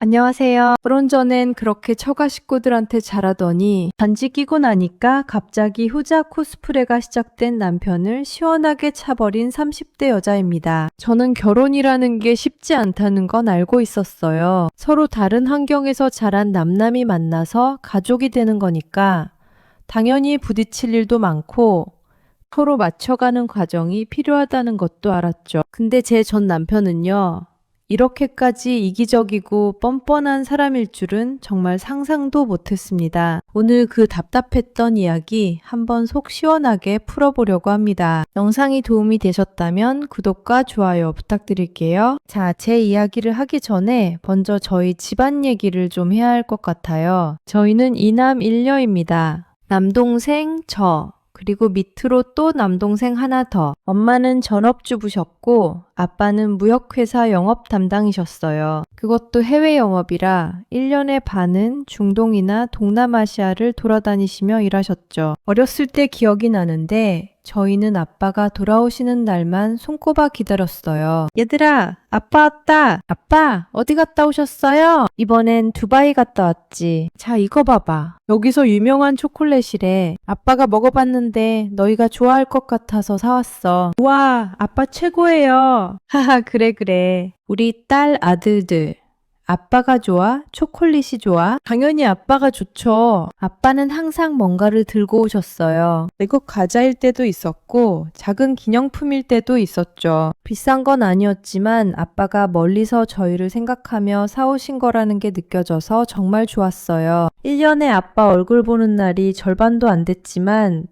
안녕하세요. 결혼 전엔 그렇게 처가 식구들한테 잘하더니 반지 끼고 나니까 갑자기 후자 코스프레가 시작된 남편을 시원하게 차버린 30대 여자입니다. 저는 결혼이라는 게 쉽지 않다는 건 알고 있었어요. 서로 다른 환경에서 자란 남남이 만나서 가족이 되는 거니까 당연히 부딪힐 일도 많고 서로 맞춰가는 과정이 필요하다는 것도 알았죠. 근데 제 전 남편은요. 이렇게까지 이기적이고 뻔뻔한 사람일 줄은 정말 상상도 못했습니다. 오늘 그 답답했던 이야기 한번 속 시원하게 풀어보려고 합니다. 영상이 도움이 되셨다면 구독과 좋아요 부탁드릴게요. 자, 제 이야기를 하기 전에 먼저 저희 집안 얘기를 좀 해야 할 것 같아요. 저희는 이남 일녀입니다. 남동생, 저, 그리고 밑으로 또 남동생 하나 더. 엄마는 전업주부셨고 아빠는 무역회사 영업 담당이셨어요. 그것도 해외 영업이라 1년의 반은 중동이나 동남아시아를 돌아다니시며 일하셨죠. 어렸을 때 기억이 나는데 저희는 아빠가 돌아오시는 날만 손꼽아 기다렸어요. 얘들아, 아빠 왔다. 아빠, 어디 갔다 오셨어요? 이번엔 두바이 갔다 왔지. 자, 이거 봐봐. 여기서 유명한 초콜릿이래. 아빠가 먹어봤는데 너희가 좋아할 것 같아서 사왔어. 우와, 아빠 최고예요. 하하, 그래. 우리 딸 아들들. 아빠가 좋아? 초콜릿이 좋아? 당연히 아빠가 좋죠. 아빠는 항상 뭔가를 들고 오셨어요. 외국 과자일 때도 있었고 작은 기념품일 때도 있었죠. 비싼 건 아니었지만 아빠가 멀리서 저희를 생각하며 사오신 거라는 게 느껴져서 정말 좋았어요. 1년에 아빠 얼굴 보는 날이 절반도 안 됐지만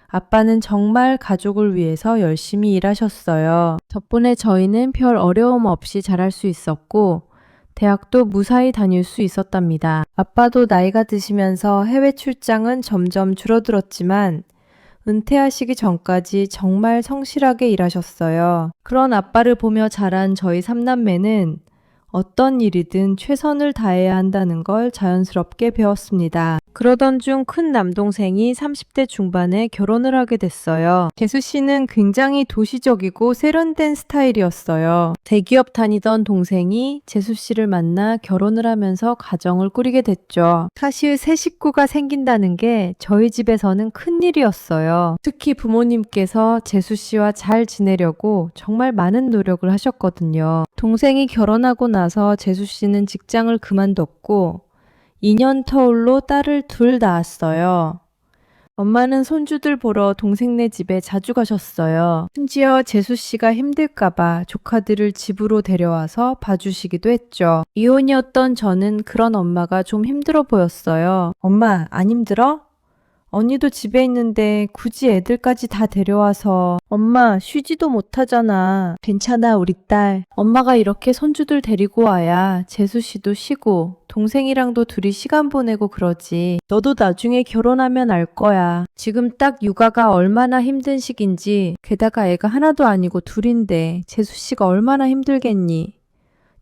아빠는 정말 가족을 위해서 열심히 일하셨어요. 덕분에 저희는 별 어려움 없이 자랄 수 있었고 대학도 무사히 다닐 수 있었답니다. 아빠도 나이가 드시면서 해외 출장은 점점 줄어들었지만 은퇴하시기 전까지 정말 성실하게 일하셨어요. 그런 아빠를 보며 자란 저희 삼남매는 어떤 일이든 최선을 다해야 한다는 걸 자연스럽게 배웠습니다. 그러던 중 큰 남동생이 30대 중반에 결혼을 하게 됐어요. 재수 씨는 굉장히 도시적이고 세련된 스타일이었어요. 대기업 다니던 동생이 재수 씨를 만나 결혼을 하면서 가정을 꾸리게 됐죠. 사실 새 식구가 생긴다는 게 저희 집에서는 큰일이었어요. 특히 부모님께서 재수 씨와 잘 지내려고 정말 많은 노력을 하셨거든요. 동생이 결혼하고 나서 재수 씨는 직장을 그만뒀고 2년 터울로 딸을 둘 낳았어요. 엄마는 손주들 보러 동생네 집에 자주 가셨어요. 심지어 재수 씨가 힘들까봐 조카들을 집으로 데려와서 봐주시기도 했죠. 이혼이었던 저는 그런 엄마가 좀 힘들어 보였어요. 엄마, 안 힘들어? 언니도 집에 있는데 굳이 애들까지 다 데려와서 엄마 쉬지도 못하잖아. 괜찮아 우리 딸. 엄마가 이렇게 손주들 데리고 와야 재수 씨도 쉬고 동생이랑도 둘이 시간 보내고 그러지. 너도 나중에 결혼하면 알 거야. 지금 딱 육아가 얼마나 힘든 시기인지 게다가 애가 하나도 아니고 둘인데 재수 씨가 얼마나 힘들겠니.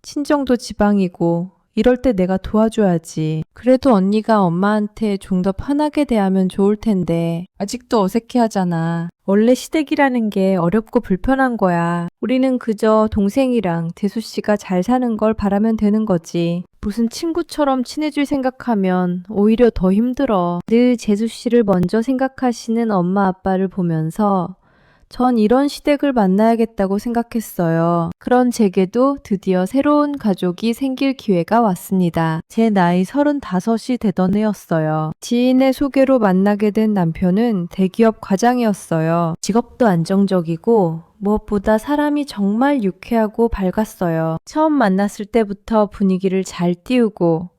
친정도 지방이고 이럴 때 내가 도와줘야지. 그래도 언니가 엄마한테 좀 더 편하게 대하면 좋을 텐데 아직도 어색해 하잖아. 원래 시댁이라는 게 어렵고 불편한 거야. 우리는 그저 동생이랑 재수 씨가 잘 사는 걸 바라면 되는 거지. 무슨 친구처럼 친해질 생각하면 오히려 더 힘들어. 늘 재수 씨를 먼저 생각하시는 엄마 아빠를 보면서 전 이런 시댁을 만나야겠다고 생각했어요. 그런 제게도 드디어 새로운 가족이 생길 기회가 왔습니다. 제 나이 35이 되던 해였어요. 지인의 소개로 만나게 된 남편은 대기업 과장이었어요. 직업도 안정적이고 무엇보다 사람이 정말 유쾌하고 밝았어요. 처음 만났을 때부터 분위기를 잘 띄우고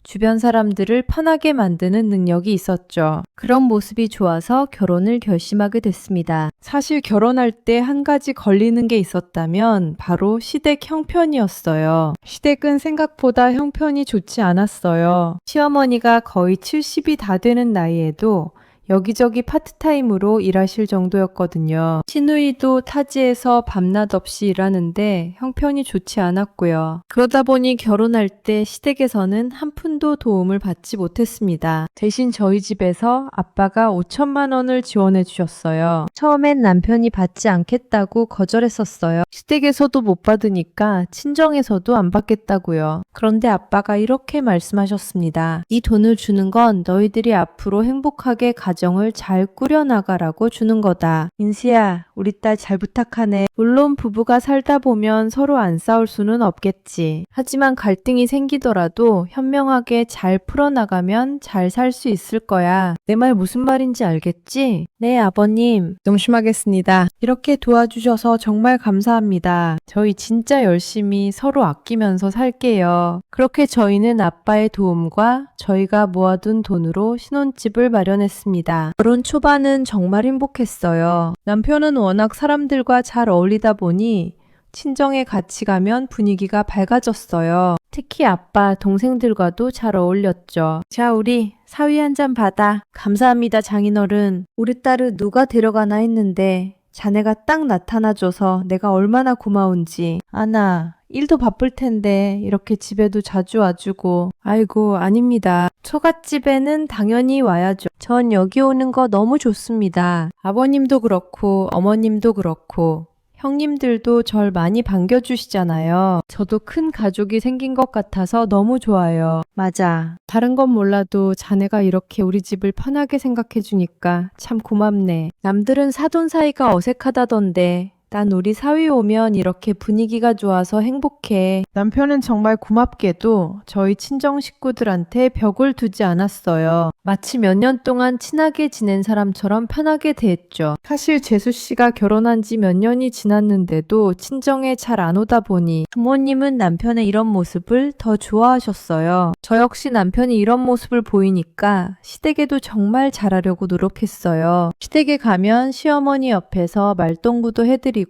주변 사람들을 편하게 만드는 능력이 있었죠. 그런 모습이 좋아서 결혼을 결심하게 됐습니다. 사실 결혼할 때 한 가지 걸리는 게 있었다면 바로 시댁 형편이었어요. 시댁은 생각보다 형편이 좋지 않았어요. 시어머니가 거의 70이 다 되는 나이에도 여기저기 파트타임으로 일하실 정도였거든요. 시누이도 타지에서 밤낮 없이 일하는데 형편이 좋지 않았고요. 그러다 보니 결혼할 때 시댁에서는 한 푼도 도움을 받지 못했습니다. 대신 저희 집에서 아빠가 5천만 원을 지원해 주셨어요. 처음엔 남편이 받지 않겠다고 거절했었어요. 시댁에서도 못 받으니까 친정에서도 안 받겠다고요. 그런데 아빠가 이렇게 말씀하셨습니다. 이 돈을 주는 건 너희들이 앞으로 행복하게 가정을 잘 꾸려나가라고 주는 거다. 인수야, 우리 딸 잘 부탁하네. 물론 부부가 살다 보면 서로 안 싸울 수는 없겠지. 하지만 갈등이 생기더라도 현명하게 잘 풀어나가면 잘 살 수 있을 거야. 내 말 무슨 말인지 알겠지? 네, 아버님. 명심하겠습니다. 이렇게 도와주셔서 정말 감사합니다. 저희 진짜 열심히 서로 아끼면서 살게요. 그렇게 저희는 아빠의 도움과 저희가 모아둔 돈으로 신혼집을 마련했습니다. 결혼 초반은 정말 행복했어요. 남편은 워낙 사람들과 잘 어울리다 보니 친정에 같이 가면 분위기가 밝아졌어요. 특히 아빠, 동생들과도 잘 어울렸죠. 자, 우리 사위 한 잔 받아. 감사합니다, 장인어른. 우리 딸을 누가 데려가나 했는데 자네가 딱 나타나줘서 내가 얼마나 고마운지. 아나, 일도 바쁠 텐데 이렇게 집에도 자주 와주고. 아이고, 아닙니다. 처갓집에는 당연히 와야죠. 전 여기 오는 거 너무 좋습니다. 아버님도 그렇고 어머님도 그렇고 형님들도 절 많이 반겨주시잖아요. 저도 큰 가족이 생긴 것 같아서 너무 좋아요. 맞아. 다른 건 몰라도 자네가 이렇게 우리 집을 편하게 생각해주니까 참 고맙네. 남들은 사돈 사이가 어색하다던데 난 우리 사위 오면 이렇게 분위기가 좋아서 행복해. 남편은 정말 고맙게도 저희 친정 식구들한테 벽을 두지 않았어요. 마치 몇 년 동안 친하게 지낸 사람처럼 편하게 대했죠. 사실 재수 씨가 결혼한 지 몇 년이 지났는데도 친정에 잘 안 오다 보니 부모님은 남편의 이런 모습을 더 좋아하셨어요. 저 역시 남편이 이런 모습을 보이니까 시댁에도 정말 잘하려고 노력했어요. 시댁에 가면 시어머니 옆에서 말동무도 해드리고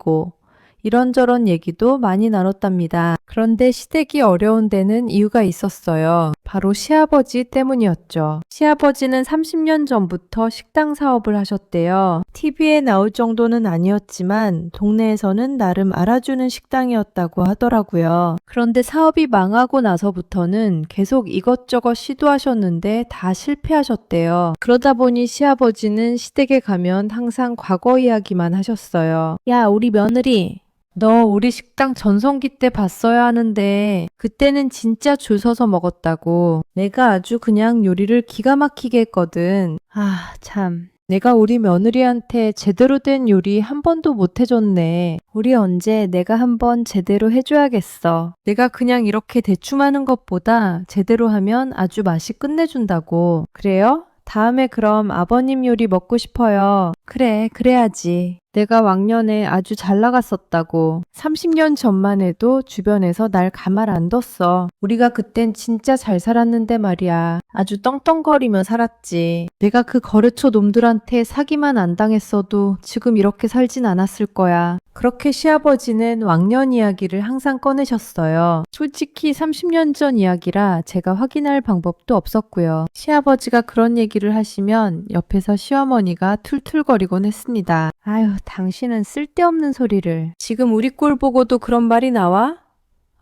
이런저런 얘기도 많이 나눴답니다. 그런데 시댁이 어려운 데는 이유가 있었어요. 바로 시아버지 때문이었죠. 시아버지는 30년 전부터 식당 사업을 하셨대요. TV에 나올 정도는 아니었지만 동네에서는 나름 알아주는 식당이었다고 하더라고요. 그런데 사업이 망하고 나서부터는 계속 이것저것 시도하셨는데 다 실패하셨대요. 그러다 보니 시아버지는 시댁에 가면 항상 과거 이야기만 하셨어요. 야, 우리 며느리. 너 우리 식당 전성기 때 봤어야 하는데 그때는 진짜 줄 서서 먹었다고. 내가 아주 그냥 요리를 기가 막히게 했거든. 아, 참. 내가 우리 며느리한테 제대로 된 요리 한 번도 못 해줬네. 우리 언제 내가 한번 제대로 해줘야겠어. 내가 그냥 이렇게 대충 하는 것보다 제대로 하면 아주 맛이 끝내준다고. 그래요? 다음에 그럼 아버님 요리 먹고 싶어요. 그래, 그래야지. 내가 왕년에 아주 잘 나갔었다고. 30년 전만 해도 주변에서 날 가만 안 뒀어. 우리가 그땐 진짜 잘 살았는데 말이야. 아주 떵떵거리며 살았지. 내가 그 거래처 놈들한테 사기만 안 당했어도 지금 이렇게 살진 않았을 거야. 그렇게 시아버지는 왕년 이야기를 항상 꺼내셨어요. 솔직히 30년 전 이야기라 제가 확인할 방법도 없었고요. 시아버지가 그런 얘기를 하시면 옆에서 시어머니가 툴툴거리곤 했습니다. 아유, 당신은 쓸데없는 소리를. 지금 우리 꼴 보고도 그런 말이 나와?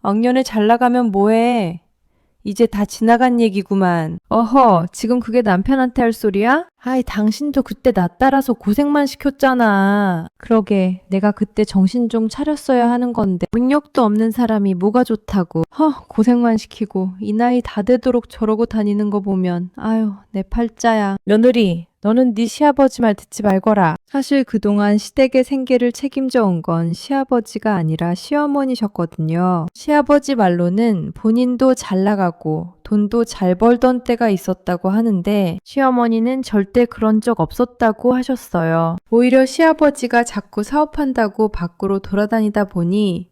왕년에 잘 나가면 뭐해? 이제 다 지나간 얘기구만. 어허, 지금 그게 남편한테 할 소리야? 아이, 당신도 그때 나 따라서 고생만 시켰잖아. 그러게, 내가 그때 정신 좀 차렸어야 하는 건데 능력도 없는 사람이 뭐가 좋다고. 고생만 시키고 이 나이 다 되도록 저러고 다니는 거 보면 아유, 내 팔자야. 며느리, 너는 네 시아버지 말 듣지 말거라. 사실 그동안 시댁의 생계를 책임져 온 건 시아버지가 아니라 시어머니셨거든요. 시아버지 말로는 본인도 잘 나가고 돈도 잘 벌던 때가 있었다고 하는데 시어머니는 절대 그런 적 없었다고 하셨어요. 오히려 시아버지가 자꾸 사업한다고 밖으로 돌아다니다 보니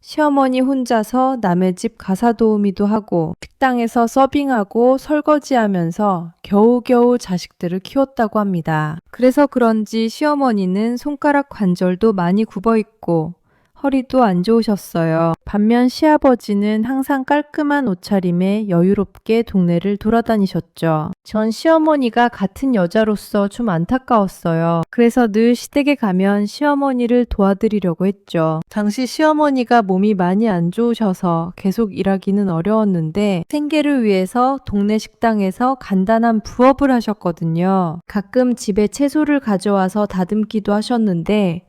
시어머니 혼자서 남의 집 가사 도우미도 하고 식당에서 서빙하고 설거지하면서 겨우겨우 자식들을 키웠다고 합니다. 그래서 그런지 시어머니는 손가락 관절도 많이 굽어있고 허리도 안 좋으셨어요. 반면 시아버지는 항상 깔끔한 옷차림에 여유롭게 동네를 돌아다니셨죠. 전 시어머니가 같은 여자로서 좀 안타까웠어요. 그래서 늘 시댁에 가면 시어머니를 도와드리려고 했죠. 당시 시어머니가 몸이 많이 안 좋으셔서 계속 일하기는 어려웠는데 생계를 위해서 동네 식당에서 간단한 부업을 하셨거든요. 가끔 집에 채소를 가져와서 다듬기도 하셨는데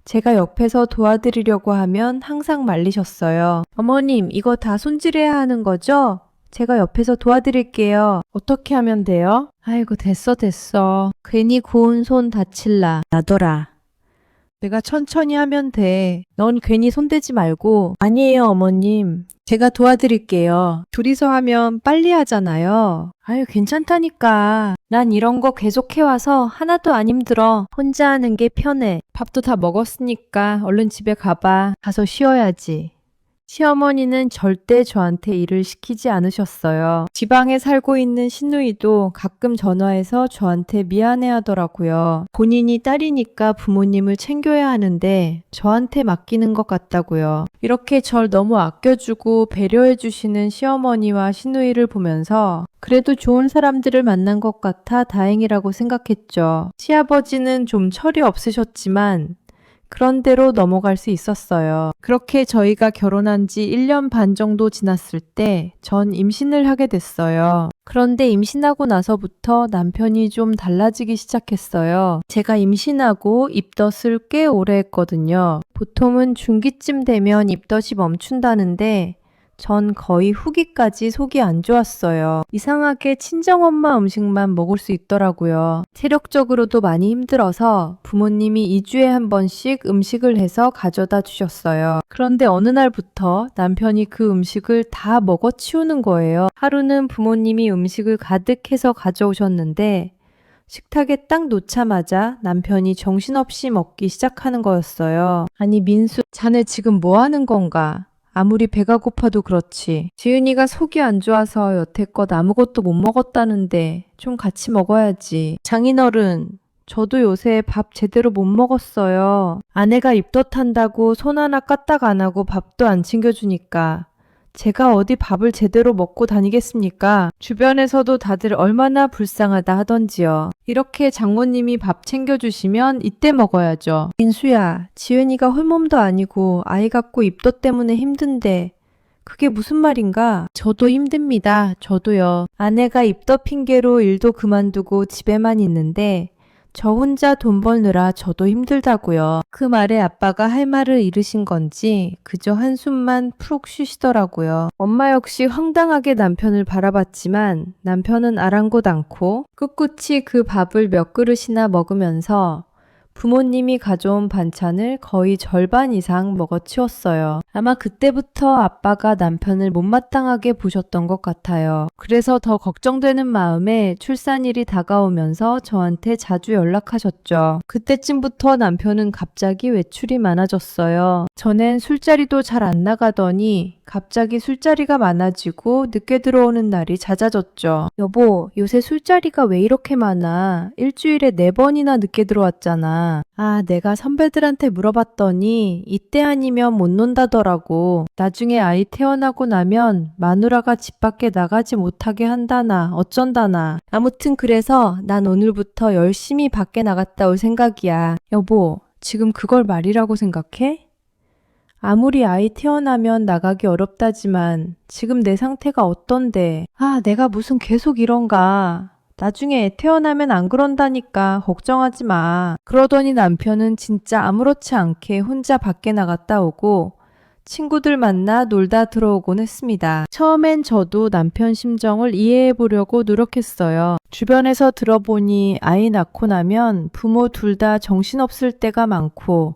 제가 옆에서 도와드리려고 하면 항상 말리셨어요. 어머님, 이거 다 손질해야 하는 거죠? 제가 옆에서 도와드릴게요. 어떻게 하면 돼요? 아이고, 됐어. 괜히 고운 손 다칠라. 나더라. 내가 천천히 하면 돼. 넌 괜히 손대지 말고. 아니에요, 어머님. 제가 도와드릴게요. 둘이서 하면 빨리 하잖아요. 아유, 괜찮다니까. 난 이런 거 계속 해와서 하나도 안 힘들어. 혼자 하는 게 편해. 밥도 다 먹었으니까 얼른 집에 가봐. 가서 쉬어야지. 시어머니는 절대 저한테 일을 시키지 않으셨어요. 지방에 살고 있는 시누이도 가끔 전화해서 저한테 미안해 하더라고요. 본인이 딸이니까 부모님을 챙겨야 하는데 저한테 맡기는 것 같다고요. 이렇게 절 너무 아껴주고 배려해 주시는 시어머니와 시누이를 보면서 그래도 좋은 사람들을 만난 것 같아 다행이라고 생각했죠. 시아버지는 좀 철이 없으셨지만 그런 대로 넘어갈 수 있었어요. 그렇게 저희가 결혼한 지 1년 반 정도 지났을 때 전 임신을 하게 됐어요. 그런데 임신하고 나서부터 남편이 좀 달라지기 시작했어요. 제가 임신하고 입덧을 꽤 오래 했거든요. 보통은 중기쯤 되면 입덧이 멈춘다는데 전 거의 후기까지 속이 안 좋았어요. 이상하게 친정엄마 음식만 먹을 수 있더라고요. 체력적으로도 많이 힘들어서 부모님이 2주에 한 번씩 음식을 해서 가져다 주셨어요. 그런데 어느 날부터 남편이 그 음식을 다 먹어치우는 거예요. 하루는 부모님이 음식을 가득해서 가져오셨는데 식탁에 딱 놓자마자 남편이 정신없이 먹기 시작하는 거였어요. 아니 민수, 자네 지금 뭐 하는 건가? 아무리 배가 고파도 그렇지. 지은이가 속이 안 좋아서 여태껏 아무것도 못 먹었다는데 좀 같이 먹어야지. 장인어른, 저도 요새 밥 제대로 못 먹었어요. 아내가 입덧한다고 손 하나 까딱 안 하고 밥도 안 챙겨주니까 제가 어디 밥을 제대로 먹고 다니겠습니까? 주변에서도 다들 얼마나 불쌍하다 하던지요. 이렇게 장모님이 밥 챙겨주시면 이때 먹어야죠. 민수야, 지은이가 홀몸도 아니고 아이 갖고 입덧 때문에 힘든데 그게 무슨 말인가? 저도 힘듭니다. 저도요. 아내가 입덧 핑계로 일도 그만두고 집에만 있는데 저 혼자 돈 벌느라 저도 힘들다고요. 그 말에 아빠가 할 말을 잃으신 건지 그저 한숨만 푹 쉬시더라고요. 엄마 역시 황당하게 남편을 바라봤지만 남편은 아랑곳 않고 꿋꿋이 그 밥을 몇 그릇이나 먹으면서 부모님이 가져온 반찬을 거의 절반 이상 먹어치웠어요. 아마 그때부터 아빠가 남편을 못마땅하게 보셨던 것 같아요. 그래서 더 걱정되는 마음에 출산일이 다가오면서 저한테 자주 연락하셨죠. 그때쯤부터 남편은 갑자기 외출이 많아졌어요. 전엔 술자리도 잘 안 나가더니 갑자기 술자리가 많아지고 늦게 들어오는 날이 잦아졌죠. 여보, 요새 술자리가 왜 이렇게 많아? 일주일에 4번이나 늦게 들어왔잖아. 아, 내가 선배들한테 물어봤더니 이때 아니면 못 논다더라고. 나중에 아이 태어나고 나면 마누라가 집 밖에 나가지 못하게 한다나 어쩐다나. 아무튼 그래서 난 오늘부터 열심히 밖에 나갔다 올 생각이야. 여보, 지금 그걸 말이라고 생각해? 아무리 아이 태어나면 나가기 어렵다지만 지금 내 상태가 어떤데. 아, 내가 무슨 계속 이런가. 나중에 애 태어나면 안 그런다니까 걱정하지 마. 그러더니 남편은 진짜 아무렇지 않게 혼자 밖에 나갔다 오고 친구들 만나 놀다 들어오곤 했습니다. 처음엔 저도 남편 심정을 이해해 보려고 노력했어요. 주변에서 들어보니 아이 낳고 나면 부모 둘 다 정신없을 때가 많고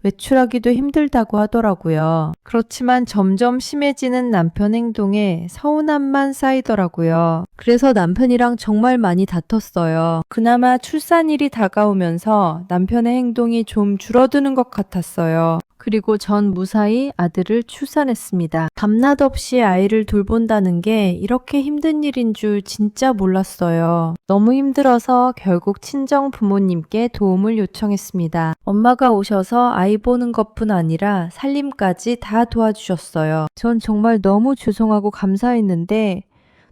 외출하기도 힘들다고 하더라고요. 그렇지만 점점 심해지는 남편 행동에 서운함만 쌓이더라고요. 그래서 남편이랑 정말 많이 다퉜어요. 그나마 출산일이 다가오면서 남편의 행동이 좀 줄어드는 것 같았어요. 그리고 전 무사히 아들을 출산했습니다. 밤낮 없이 아이를 돌본다는 게 이렇게 힘든 일인 줄 진짜 몰랐어요. 너무 힘들어서 결국 친정 부모님께 도움을 요청했습니다. 엄마가 오셔서 아이 보는 것뿐 아니라 살림까지 다 도와주셨어요. 전 정말 너무 죄송하고 감사했는데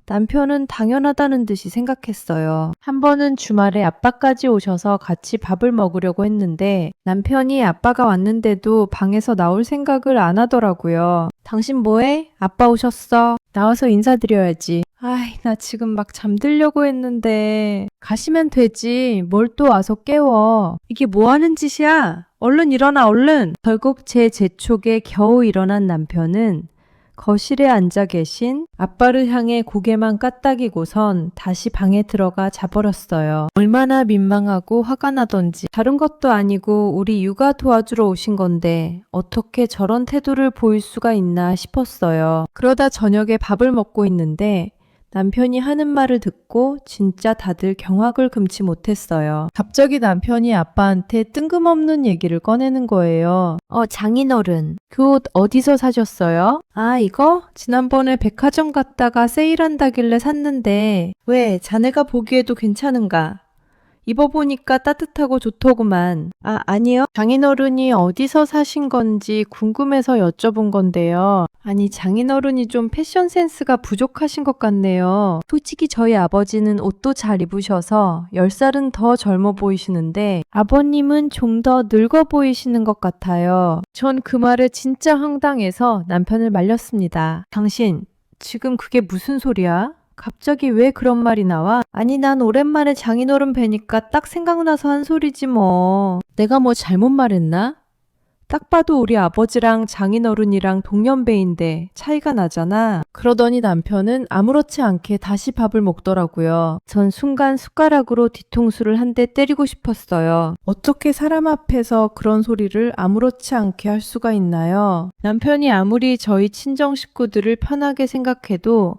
남편은 당연하다는 듯이 생각했어요. 한 번은 주말에 아빠까지 오셔서 같이 밥을 먹으려고 했는데 남편이 아빠가 왔는데도 방에서 나올 생각을 안 하더라고요. 당신 뭐해? 아빠 오셨어. 나와서 인사드려야지. 아이, 나 지금 막 잠들려고 했는데 가시면 되지. 뭘 또 와서 깨워. 이게 뭐 하는 짓이야? 얼른 일어나, 얼른. 결국 제 재촉에 겨우 일어난 남편은 거실에 앉아 계신 아빠를 향해 고개만 까딱이고선 다시 방에 들어가 자버렸어요. 얼마나 민망하고 화가 나던지. 다른 것도 아니고 우리 육아 도와주러 오신 건데 어떻게 저런 태도를 보일 수가 있나 싶었어요. 그러다 저녁에 밥을 먹고 있는데 남편이 하는 말을 듣고 진짜 다들 경악을 금치 못했어요. 갑자기 남편이 아빠한테 뜬금없는 얘기를 꺼내는 거예요. 장인어른, 그 옷 어디서 사셨어요? 아, 이거? 지난번에 백화점 갔다가 세일한다길래 샀는데 왜 자네가 보기에도 괜찮은가? 입어보니까 따뜻하고 좋더구만. 아, 아니요. 장인어른이 어디서 사신 건지 궁금해서 여쭤본 건데요. 아니, 장인어른이 좀 패션 센스가 부족하신 것 같네요. 솔직히 저희 아버지는 옷도 잘 입으셔서 10살은 더 젊어 보이시는데 아버님은 좀 더 늙어 보이시는 것 같아요. 전 그 말에 진짜 황당해서 남편을 말렸습니다. 당신, 지금 그게 무슨 소리야? 갑자기 왜 그런 말이 나와? 아니, 난 오랜만에 장인어른 뵈니까 딱 생각나서 한 소리지 뭐. 내가 뭐 잘못 말했나? 딱 봐도 우리 아버지랑 장인어른이랑 동년배인데 차이가 나잖아. 그러더니 남편은 아무렇지 않게 다시 밥을 먹더라고요. 전 순간 숟가락으로 뒤통수를 한 대 때리고 싶었어요. 어떻게 사람 앞에서 그런 소리를 아무렇지 않게 할 수가 있나요? 남편이 아무리 저희 친정 식구들을 편하게 생각해도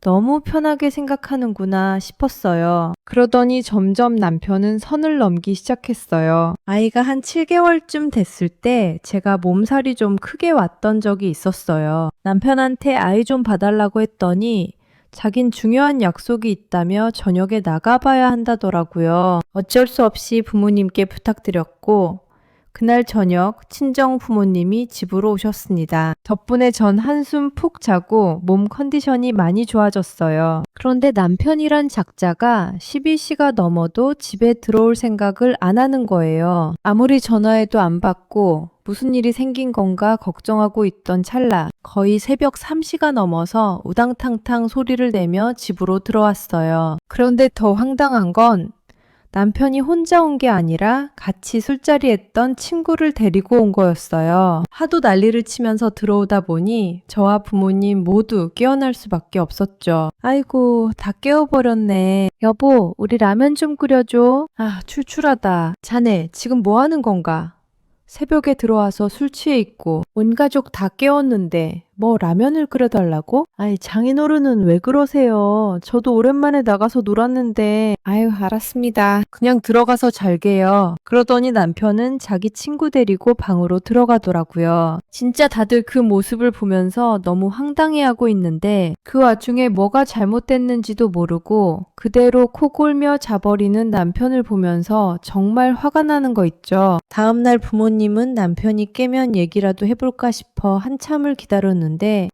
너무 편하게 생각하는구나 싶었어요. 그러더니 점점 남편은 선을 넘기 시작했어요. 아이가 한 7개월쯤 됐을 때 제가 몸살이 좀 크게 왔던 적이 있었어요. 남편한테 아이 좀 봐달라고 했더니 자긴 중요한 약속이 있다며 저녁에 나가봐야 한다더라고요. 어쩔 수 없이 부모님께 부탁드렸고 그날 저녁 친정 부모님이 집으로 오셨습니다. 덕분에 전 한숨 푹 자고 몸 컨디션이 많이 좋아졌어요. 그런데 남편이란 작자가 12시가 넘어도 집에 들어올 생각을 안 하는 거예요. 아무리 전화해도 안 받고 무슨 일이 생긴 건가 걱정하고 있던 찰나 거의 새벽 3시가 넘어서 우당탕탕 소리를 내며 집으로 들어왔어요. 그런데 더 황당한 건 남편이 혼자 온 게 아니라 같이 술자리 했던 친구를 데리고 온 거였어요. 하도 난리를 치면서 들어오다 보니 저와 부모님 모두 깨어날 수밖에 없었죠. 아이고, 다 깨워버렸네. 여보, 우리 라면 좀 끓여줘. 아, 출출하다. 자네, 지금 뭐 하는 건가? 새벽에 들어와서 술 취해 있고 온 가족 다 깨웠는데 뭐 라면을 끓여달라고? 아이, 장인어른은 왜 그러세요? 저도 오랜만에 나가서 놀았는데. 아유, 알았습니다. 그냥 들어가서 잘게요. 그러더니 남편은 자기 친구 데리고 방으로 들어가더라고요. 진짜 다들 그 모습을 보면서 너무 황당해하고 있는데 그 와중에 뭐가 잘못됐는지도 모르고 그대로 코 골며 자버리는 남편을 보면서 정말 화가 나는 거 있죠. 다음날 부모님은 남편이 깨면 얘기라도 해볼까 싶어 한참을 기다렸는데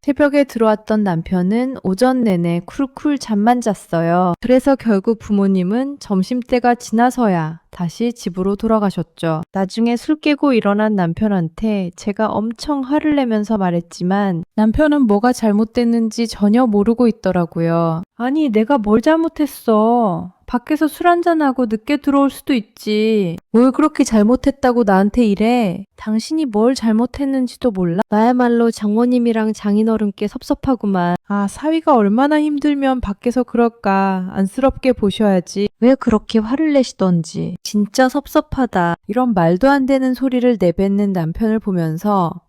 새벽에 들어왔던 남편은 오전 내내 쿨쿨 잠만 잤어요. 그래서 결국 부모님은 점심때가 지나서야 다시 집으로 돌아가셨죠. 나중에 술 깨고 일어난 남편한테 제가 엄청 화를 내면서 말했지만 남편은 뭐가 잘못됐는지 전혀 모르고 있더라고요. 아니, 내가 뭘 잘못했어. 밖에서 술 한잔하고 늦게 들어올 수도 있지. 뭘 그렇게 잘못했다고 나한테 이래? 당신이 뭘 잘못했는지도 몰라? 나야말로 장모님이랑 장인어른께 섭섭하구만. 아, 사위가 얼마나 힘들면 밖에서 그럴까. 안쓰럽게 보셔야지. 왜 그렇게 화를 내시던지. 진짜 섭섭하다. 이런 말도 안 되는 소리를 내뱉는 남편을 보면서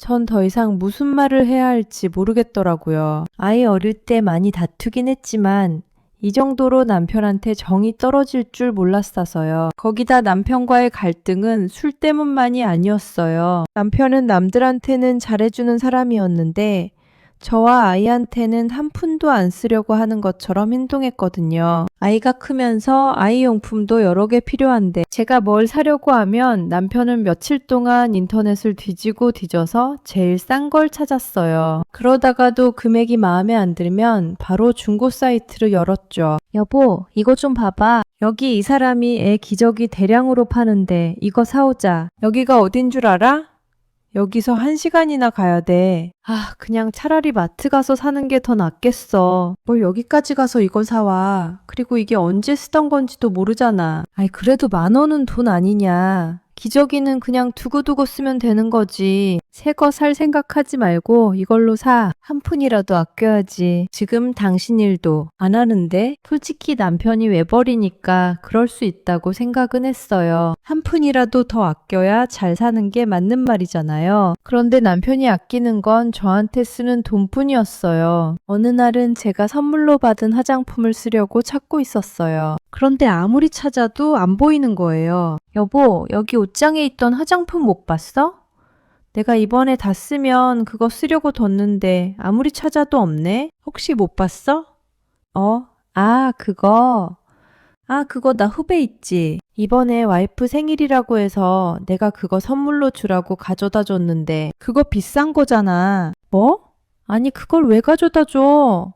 전 더 이상 무슨 말을 해야 할지 모르겠더라고요. 아이 어릴 때 많이 다투긴 했지만 이 정도로 남편한테 정이 떨어질 줄 몰랐어서요. 거기다 남편과의 갈등은 술 때문만이 아니었어요. 남편은 남들한테는 잘해주는 사람이었는데 저와 아이한테는 한 푼도 안 쓰려고 하는 것처럼 행동했거든요. 아이가 크면서 아이 용품도 여러 개 필요한데 제가 뭘 사려고 하면 남편은 며칠 동안 인터넷을 뒤지고 뒤져서 제일 싼 걸 찾았어요. 그러다가도 금액이 마음에 안 들면 바로 중고 사이트를 열었죠. 여보, 이거 좀 봐봐. 여기 이 사람이 애 기저귀 대량으로 파는데 이거 사오자. 여기가 어딘 줄 알아? 여기서 1시간이나 가야 돼. 아, 그냥 차라리 마트 가서 사는 게 더 낫겠어. 뭘 여기까지 가서 이걸 사와. 그리고 이게 언제 쓰던 건지도 모르잖아. 아이, 그래도 10,000원은 돈 아니냐. 기저귀는 그냥 두고두고 쓰면 되는 거지. 새 거 살 생각하지 말고 이걸로 사. 한 푼이라도 아껴야지. 지금 당신 일도 안 하는데 솔직히 남편이 외벌이니까 그럴 수 있다고 생각은 했어요. 한 푼이라도 더 아껴야 잘 사는 게 맞는 말이잖아요. 그런데 남편이 아끼는 건 저한테 쓰는 돈뿐이었어요. 어느 날은 제가 선물로 받은 화장품을 쓰려고 찾고 있었어요. 그런데 아무리 찾아도 안 보이는 거예요. 여보, 여기 옷장에 있던 화장품 못 봤어? 내가 이번에 다 쓰면 그거 쓰려고 뒀는데 아무리 찾아도 없네? 혹시 못 봤어? 그거. 그거 나 후배 있지. 이번에 와이프 생일이라고 해서 내가 그거 선물로 주라고 가져다 줬는데 그거 비싼 거잖아. 뭐? 아니, 그걸 왜 가져다 줘?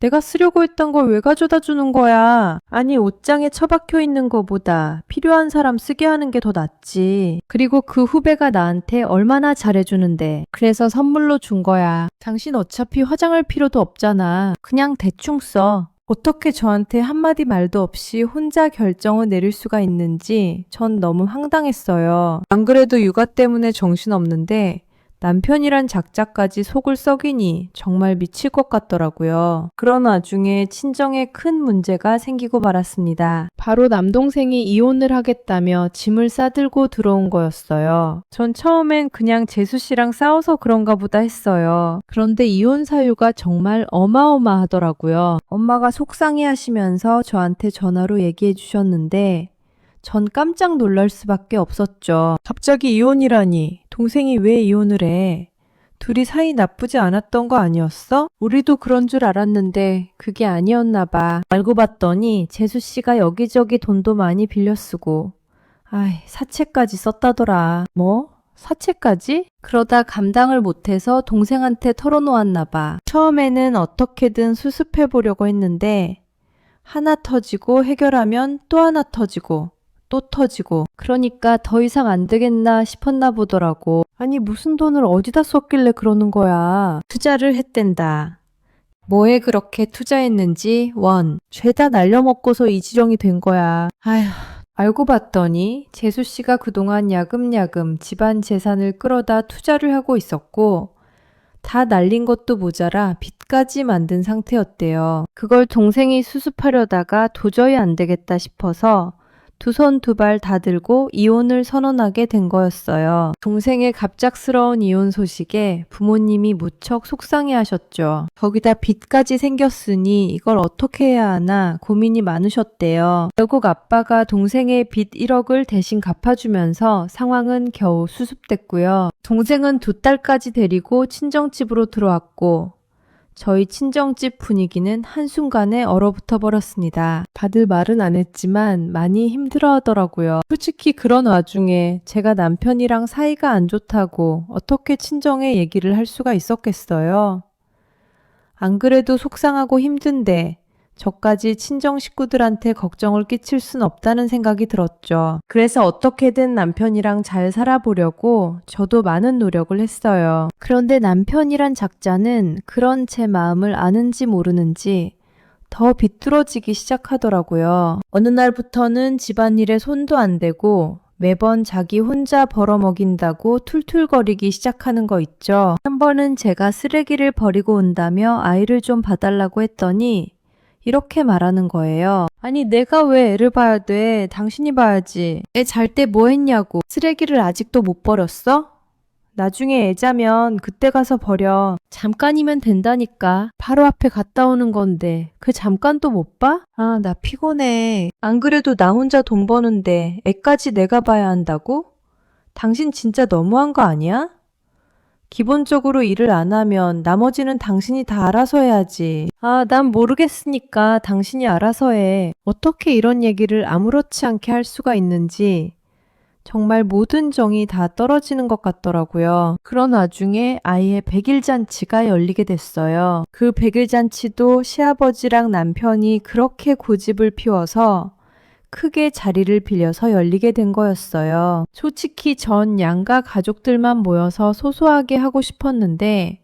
내가 쓰려고 했던 걸 왜 가져다 주는 거야? 아니, 옷장에 처박혀 있는 거보다 필요한 사람 쓰게 하는 게 더 낫지. 그리고 그 후배가 나한테 얼마나 잘해주는데. 그래서 선물로 준 거야. 당신 어차피 화장할 필요도 없잖아. 그냥 대충 써. 어떻게 저한테 한마디 말도 없이 혼자 결정을 내릴 수가 있는지 전 너무 황당했어요. 안 그래도 육아 때문에 정신없는데 남편이란 작자까지 속을 썩이니 정말 미칠 것 같더라고요. 그런 와중에 친정에 큰 문제가 생기고 말았습니다. 바로 남동생이 이혼을 하겠다며 짐을 싸들고 들어온 거였어요. 전 처음엔 그냥 재수 씨랑 싸워서 그런가 보다 했어요. 그런데 이혼 사유가 정말 어마어마하더라고요. 엄마가 속상해 하시면서 저한테 전화로 얘기해 주셨는데 전 깜짝 놀랄 수밖에 없었죠. 갑자기 이혼이라니. 동생이 왜 이혼을 해? 둘이 사이 나쁘지 않았던 거 아니었어? 우리도 그런 줄 알았는데 그게 아니었나 봐. 알고 봤더니 재수 씨가 여기저기 돈도 많이 빌려 쓰고 사채까지 썼다더라. 뭐? 사채까지? 그러다 감당을 못해서 동생한테 털어놓았나 봐. 처음에는 어떻게든 수습해 보려고 했는데 하나 터지고 해결하면 또 하나 터지고 또 터지고 그러니까 더 이상 안 되겠나 싶었나 보더라고. 아니 무슨 돈을 어디다 썼길래 그러는 거야. 투자를 했댄다. 뭐에 그렇게 투자했는지 죄다 날려먹고서 이 지경이 된 거야. 알고 봤더니 재수 씨가 그동안 야금야금 집안 재산을 끌어다 투자를 하고 있었고 다 날린 것도 모자라 빚까지 만든 상태였대요. 그걸 동생이 수습하려다가 도저히 안 되겠다 싶어서 두 손 두 발 다 들고 이혼을 선언하게 된 거였어요. 동생의 갑작스러운 이혼 소식에 부모님이 무척 속상해 하셨죠. 거기다 빚까지 생겼으니 이걸 어떻게 해야 하나 고민이 많으셨대요. 결국 아빠가 동생의 빚 1억을 대신 갚아주면서 상황은 겨우 수습됐고요. 동생은 2딸까지 데리고 친정집으로 들어왔고 저희 친정집 분위기는 한순간에 얼어붙어 버렸습니다. 다들 말은 안 했지만 많이 힘들어 하더라고요. 솔직히 그런 와중에 제가 남편이랑 사이가 안 좋다고 어떻게 친정에 얘기를 할 수가 있었겠어요? 안 그래도 속상하고 힘든데 저까지 친정 식구들한테 걱정을 끼칠 순 없다는 생각이 들었죠. 그래서 어떻게든 남편이랑 잘 살아보려고 저도 많은 노력을 했어요. 그런데 남편이란 작자는 그런 제 마음을 아는지 모르는지 더 비뚤어지기 시작하더라고요. 어느 날부터는 집안일에 손도 안 대고 매번 자기 혼자 벌어먹인다고 툴툴거리기 시작하는 거 있죠. 한 번은 제가 쓰레기를 버리고 온다며 아이를 좀 봐달라고 했더니 이렇게 말하는 거예요. 아니 내가 왜 애를 봐야 돼? 당신이 봐야지. 애 잘 때 뭐 했냐고. 쓰레기를 아직도 못 버렸어? 나중에 애자면 그때 가서 버려. 잠깐이면 된다니까. 바로 앞에 갔다 오는 건데 그 잠깐도 못 봐? 아, 나 피곤해. 안 그래도 나 혼자 돈 버는데 애까지 내가 봐야 한다고? 당신 진짜 너무한 거 아니야? 기본적으로 일을 안 하면 나머지는 당신이 다 알아서 해야지. 아, 난 모르겠으니까 당신이 알아서 해. 어떻게 이런 얘기를 아무렇지 않게 할 수가 있는지 정말 모든 정이 다 떨어지는 것 같더라고요. 그런 와중에 아이의 100일 잔치가 열리게 됐어요. 그 100일 잔치도 시아버지랑 남편이 그렇게 고집을 피워서 크게 자리를 빌려서 열리게 된 거였어요. 솔직히 전 양가 가족들만 모여서 소소하게 하고 싶었는데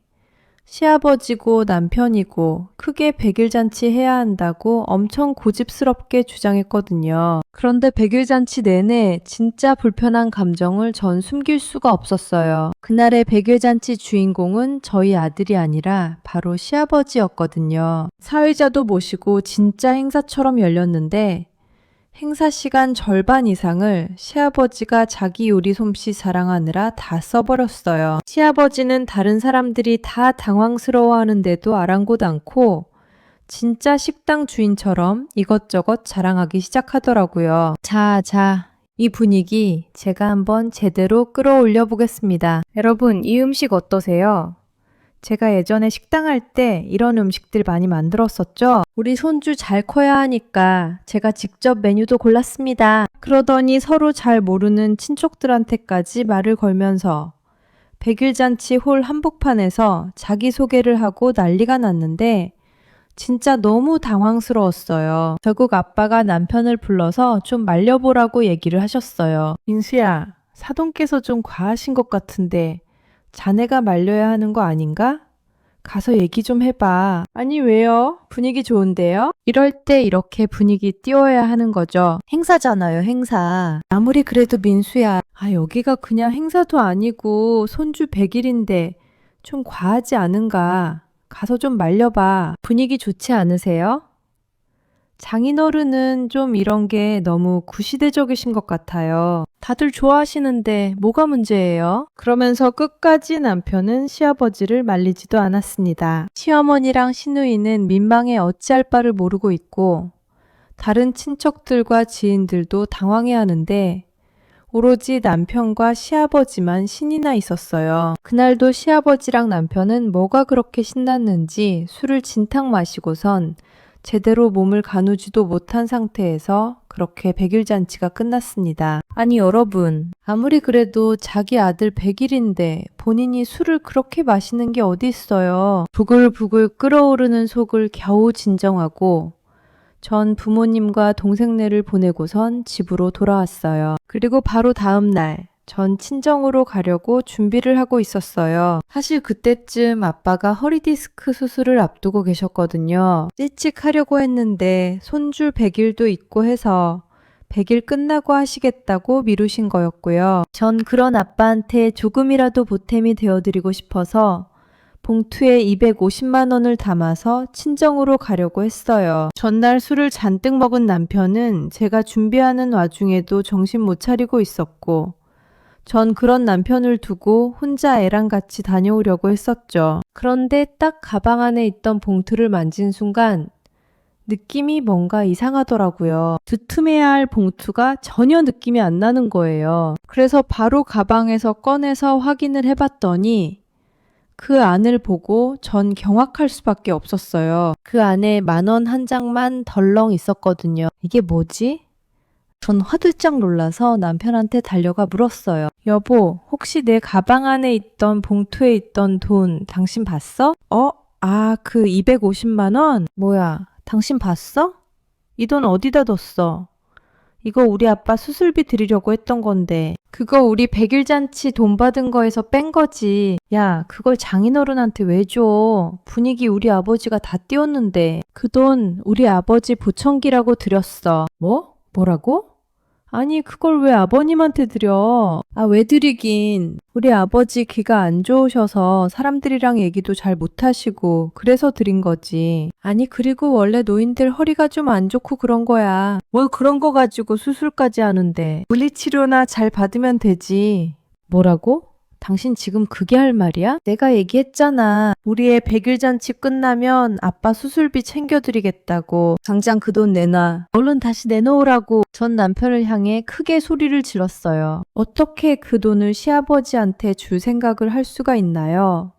시아버지고 남편이고 크게 100일 잔치 해야 한다고 엄청 고집스럽게 주장했거든요. 그런데 100일 잔치 내내 진짜 불편한 감정을 전 숨길 수가 없었어요. 그날의 100일 잔치 주인공은 저희 아들이 아니라 바로 시아버지였거든요. 사회자도 모시고 진짜 행사처럼 열렸는데 행사 시간 절반 이상을 시아버지가 자기 요리 솜씨 자랑하느라 다 써버렸어요. 시아버지는 다른 사람들이 다 당황스러워하는데도 아랑곳 않고 진짜 식당 주인처럼 이것저것 자랑하기 시작하더라고요. 자, 이 분위기 제가 한번 제대로 끌어올려 보겠습니다. 여러분, 이 음식 어떠세요? 제가 예전에 식당 할 때 이런 음식들 많이 만들었었죠? 우리 손주 잘 커야 하니까 제가 직접 메뉴도 골랐습니다. 그러더니 서로 잘 모르는 친척들한테까지 말을 걸면서 100일 잔치 홀 한복판에서 자기소개를 하고 난리가 났는데 진짜 너무 당황스러웠어요. 결국 아빠가 남편을 불러서 좀 말려보라고 얘기를 하셨어요. 민수야, 사돈께서 좀 과하신 것 같은데 자네가 말려야 하는 거 아닌가? 가서 얘기 좀 해봐. 아니 왜요? 분위기 좋은데요? 이럴 때 이렇게 분위기 띄워야 하는 거죠. 행사잖아요, 행사. 아무리 그래도 민수야. 아, 여기가 그냥 행사도 아니고 손주 100일인데 좀 과하지 않은가? 가서 좀 말려봐. 분위기 좋지 않으세요? 장인어른은 좀 이런 게 너무 구시대적이신 것 같아요. 다들 좋아하시는데 뭐가 문제예요? 그러면서 끝까지 남편은 시아버지를 말리지도 않았습니다. 시어머니랑 시누이는 민망해 어찌할 바를 모르고 있고 다른 친척들과 지인들도 당황해하는데 오로지 남편과 시아버지만 신이 나 있었어요. 그날도 시아버지랑 남편은 뭐가 그렇게 신났는지 술을 진탕 마시고선 제대로 몸을 가누지도 못한 상태에서 그렇게 100일 잔치가 끝났습니다. 아니 여러분, 아무리 그래도 자기 아들 100일인데 본인이 술을 그렇게 마시는 게 어디 있어요. 부글부글 끓어오르는 속을 겨우 진정하고 전 부모님과 동생네를 보내고선 집으로 돌아왔어요. 그리고 바로 다음 날 전 친정으로 가려고 준비를 하고 있었어요. 사실 그때쯤 아빠가 허리디스크 수술을 앞두고 계셨거든요. 일찍 하려고 했는데 손주 100일도 있고 해서 100일 끝나고 하시겠다고 미루신 거였고요. 전 그런 아빠한테 조금이라도 보탬이 되어드리고 싶어서 봉투에 250만 원을 담아서 친정으로 가려고 했어요. 전날 술을 잔뜩 먹은 남편은 제가 준비하는 와중에도 정신 못 차리고 있었고 전 그런 남편을 두고 혼자 애랑 같이 다녀오려고 했었죠. 그런데 딱 가방 안에 있던 봉투를 만진 순간 느낌이 뭔가 이상하더라고요. 두툼해야 할 봉투가 전혀 느낌이 안 나는 거예요. 그래서 바로 가방에서 꺼내서 확인을 해봤더니 그 안을 보고 전 경악할 수밖에 없었어요. 그 안에 10,000원 한 장만 덜렁 있었거든요. 이게 뭐지? 전 화들짝 놀라서 남편한테 달려가 물었어요. 여보, 혹시 내 가방 안에 있던 봉투에 있던 돈 당신 봤어? 그 250만 원? 뭐야, 당신 봤어? 이 돈 어디다 뒀어? 이거 우리 아빠 수술비 드리려고 했던 건데 그거 우리 100일 잔치 돈 받은 거에서 뺀 거지. 야, 그걸 장인어른한테 왜 줘? 분위기 우리 아버지가 다 띄웠는데 그 돈 우리 아버지 보청기라고 드렸어. 뭐? 뭐라고? 아니, 그걸 왜 아버님한테 드려? 아, 왜 드리긴. 우리 아버지 귀가 안 좋으셔서 사람들이랑 얘기도 잘 못하시고 그래서 드린 거지. 아니, 그리고 원래 노인들 허리가 좀 안 좋고 그런 거야. 뭘 그런 거 가지고 수술까지 하는데. 물리치료나 잘 받으면 되지. 뭐라고? 당신 지금 그게 할 말이야? 내가 얘기했잖아. 우리 애 100일 잔치 끝나면 아빠 수술비 챙겨드리겠다고. 당장 그 돈 내놔. 얼른 다시 내놓으라고. 전 남편을 향해 크게 소리를 질렀어요. 어떻게 그 돈을 시아버지한테 줄 생각을 할 수가 있나요?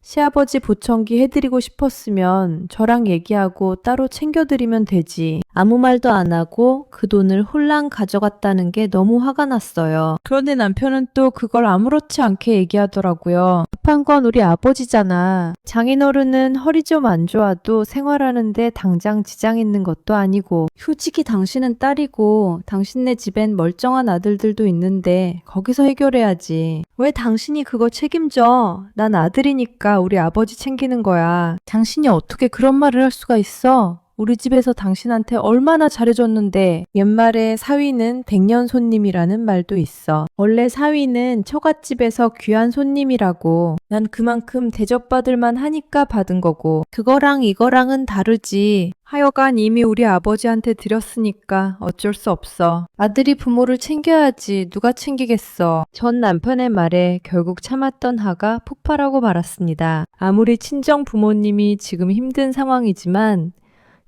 시아버지 보청기 해드리고 싶었으면 저랑 얘기하고 따로 챙겨드리면 되지. 아무 말도 안 하고 그 돈을 홀랑 가져갔다는 게 너무 화가 났어요. 그런데 남편은 또 그걸 아무렇지 않게 얘기하더라고요. 급한 건 우리 아버지잖아. 장인어른은 허리 좀 안 좋아도 생활하는데 당장 지장 있는 것도 아니고. 솔직히 당신은 딸이고 당신네 집엔 멀쩡한 아들들도 있는데 거기서 해결해야지. 왜 당신이 그거 책임져? 난 아들이니까 우리 아버지 챙기는 거야. 당신이 어떻게 그런 말을 할 수가 있어? 우리 집에서 당신한테 얼마나 잘해줬는데. 옛말에 사위는 백년 손님이라는 말도 있어. 원래 사위는 처갓집에서 귀한 손님이라고. 난 그만큼 대접받을만 하니까 받은 거고. 그거랑 이거랑은 다르지. 하여간 이미 우리 아버지한테 드렸으니까 어쩔 수 없어. 아들이 부모를 챙겨야지 누가 챙기겠어. 전 남편의 말에 결국 참았던 화가 폭발하고 말았습니다. 아무리 친정 부모님이 지금 힘든 상황이지만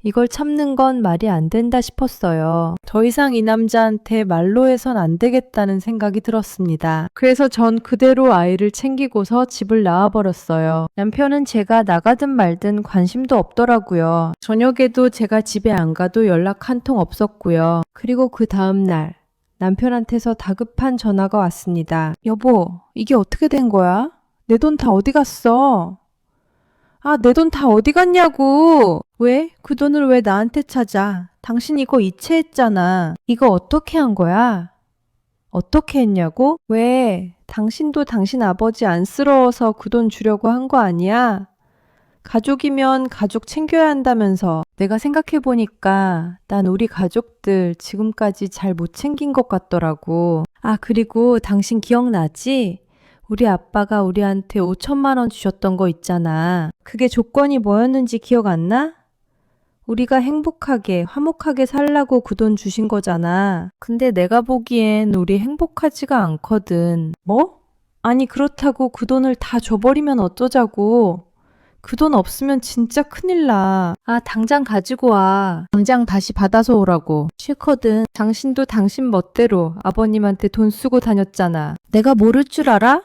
이걸 참는 건 말이 안 된다 싶었어요. 더 이상 이 남자한테 말로 해선 안 되겠다는 생각이 들었습니다. 그래서 전 그대로 아이를 챙기고서 집을 나와버렸어요. 남편은 제가 나가든 말든 관심도 없더라고요. 저녁에도 제가 집에 안 가도 연락 한 통 없었고요. 그리고 그 다음 날 남편한테서 다급한 전화가 왔습니다. 여보, 이게 어떻게 된 거야? 내 돈 다 어디 갔어? 아, 내 돈 다 어디 갔냐고! 왜? 그 돈을 왜 나한테 찾아? 당신 이거 이체했잖아. 이거 어떻게 한 거야? 어떻게 했냐고? 왜? 당신도 당신 아버지 안쓰러워서 그 돈 주려고 한 거 아니야? 가족이면 가족 챙겨야 한다면서. 내가 생각해보니까 난 우리 가족들 지금까지 잘 못 챙긴 것 같더라고. 아, 그리고 당신 기억나지? 우리 아빠가 우리한테 5천만 원 주셨던 거 있잖아. 그게 조건이 뭐였는지 기억 안 나? 우리가 행복하게, 화목하게 살라고 그 돈 주신 거잖아. 근데 내가 보기엔 우리 행복하지가 않거든. 뭐? 아니, 그렇다고 그 돈을 다 줘버리면 어쩌자고. 그 돈 없으면 진짜 큰일 나. 아, 당장 가지고 와. 당장 다시 받아서 오라고. 싫거든. 당신도 당신 멋대로 아버님한테 돈 쓰고 다녔잖아. 내가 모를 줄 알아?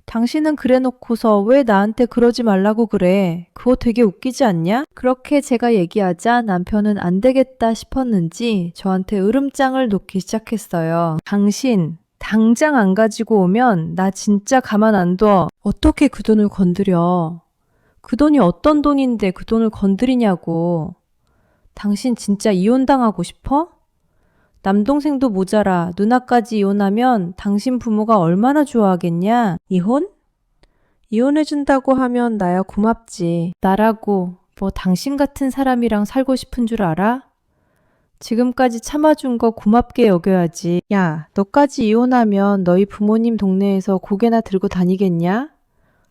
당신은 그래 놓고서 왜 나한테 그러지 말라고 그래? 그거 되게 웃기지 않냐? 그렇게 제가 얘기하자 남편은 안 되겠다 싶었는지 저한테 으름장을 놓기 시작했어요. 당신, 당장 안 가지고 오면 나 진짜 가만 안 둬. 어떻게 그 돈을 건드려? 그 돈이 어떤 돈인데 그 돈을 건드리냐고. 당신 진짜 이혼당하고 싶어? 남동생도 모자라 누나까지 이혼하면 당신 부모가 얼마나 좋아하겠냐? 이혼? 이혼해준다고 하면 나야 고맙지. 나라고 뭐 당신 같은 사람이랑 살고 싶은 줄 알아? 지금까지 참아준 거 고맙게 여겨야지. 야, 너까지 이혼하면 너희 부모님 동네에서 고개나 들고 다니겠냐?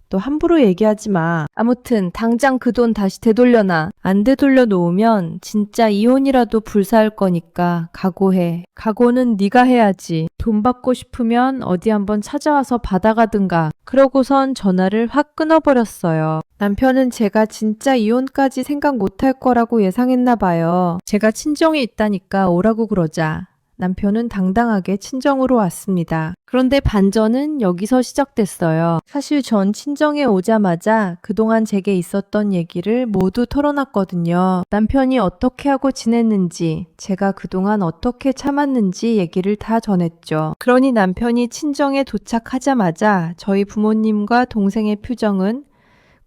너 함부로 얘기하지 마. 아무튼 당장 그 돈 다시 되돌려놔. 안 되돌려 놓으면 진짜 이혼이라도 불사할 거니까 각오해. 각오는 네가 해야지. 돈 받고 싶으면 어디 한번 찾아와서 받아가든가. 그러고선 전화를 확 끊어버렸어요. 남편은 제가 진짜 이혼까지 생각 못할 거라고 예상했나 봐요. 제가 친정에 있다니까 오라고 그러자. 남편은 당당하게 친정으로 왔습니다. 그런데 반전은 여기서 시작됐어요. 사실 전 친정에 오자마자 그동안 제게 있었던 얘기를 모두 털어놨거든요. 남편이 어떻게 하고 지냈는지, 제가 그동안 어떻게 참았는지 얘기를 다 전했죠. 그러니 남편이 친정에 도착하자마자 저희 부모님과 동생의 표정은